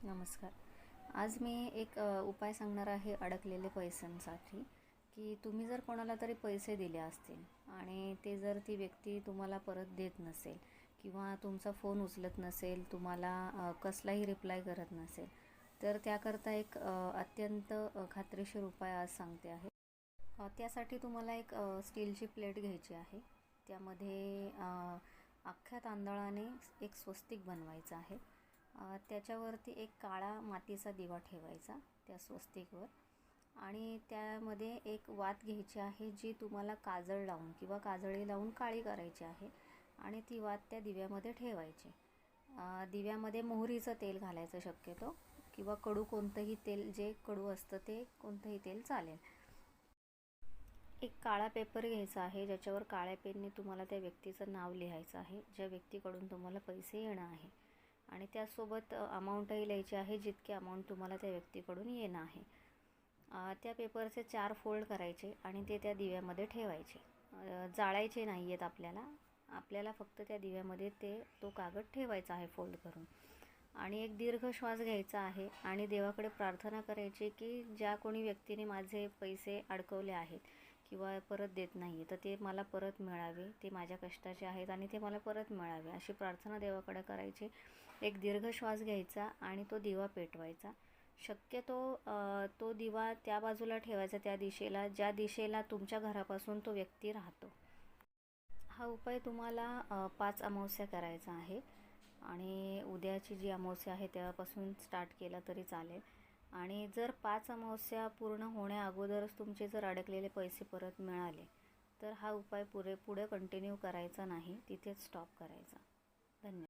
नमस्कार. आज मी एक उपाय सांगणार आहे अडकलेले पैशांसाठी, की तुम्ही जर कोणाला तरी पैसे दिले असतील आणि ते जर ती व्यक्ती तुम्हाला परत देत नसेल किंवा तुमचा फोन उचलत नसेल, तुम्हाला कसलाही रिप्लाय करत नसेल, तर त्याकरता एक अत्यंत खात्रीशीर उपाय आज सांगते आहे. त्यासाठी तुम्हाला एक स्टीलची प्लेट घ्यायची आहे. त्यामध्ये अख्ख्या तांदळाने एक स्वस्तिक बनवायचं आहे. त्याच्यावरती एक काळा मातीचा दिवा ठेवायचा त्या स्वस्तिकवर आणि त्यामध्ये एक वात घ्यायची आहे जी तुम्हाला काजळ लावून किंवा काजळी लावून काळी करायची आहे आणि ती वात त्या दिव्यामध्ये ठेवायची. दिव्यामध्ये मोहरीचं तेल घालायचं शक्यतो किंवा कडू कोणतंही तेल, जे कडू असतं ते कोणतंही तेल चालेल. एक काळा पेपर घ्यायचा आहे ज्याच्यावर काळ्या पेनने तुम्हाला त्या व्यक्तीचं नाव लिहायचं आहे, ज्या व्यक्तीकडून तुम्हाला पैसे येणं आहे, आणि त्यासोबत अमाऊंटही लिहायची आहे, जितके अमाऊंट तुम्हाला त्या व्यक्तीकडून येणं आहे. त्या पेपरचे 4 फोल्ड करायचे आणि ते त्या दिव्यामध्ये ठेवायचे. जाळायचे नाही आहेत आपल्याला. आपल्याला फक्त त्या दिव्यामध्ये तो कागद ठेवायचा आहे फोल्ड करून. आणि एक दीर्घ श्वास घ्यायचा आहे आणि देवाकडे प्रार्थना करायची की ज्या कोणी व्यक्तीने माझे पैसे अडकवले आहेत किंवा परत देत नाही तर ते मला परत मिळावे, ते माझ्या कष्टाचे आहेत आणि ते मला परत मिळावे, अशी प्रार्थना देवाकडे करायची. एक दीर्घ श्वास घ्यायचा आणि तो दिवा पेटवायचा. शक्यतो तो दिवा त्या बाजूला ठेवायचा, त्या दिशेला, ज्या दिशेला तुमच्या घरापासून तो व्यक्ती राहतो. हा उपाय तुम्हाला 5 अमावस्या करायचा आहे आणि उद्याची जी अमावस्या आहे तेव्हापासून स्टार्ट केला तरी चालेल. आणि जर 5 अमावस्या पूर्ण होण्या अगोदरच तुमचे जर अडकलेले पैसे परत मिळाले तर हा उपाय पुढे कंटिन्यू करायचा नाही, तिथेच स्टॉप करायचा. धन्यवाद.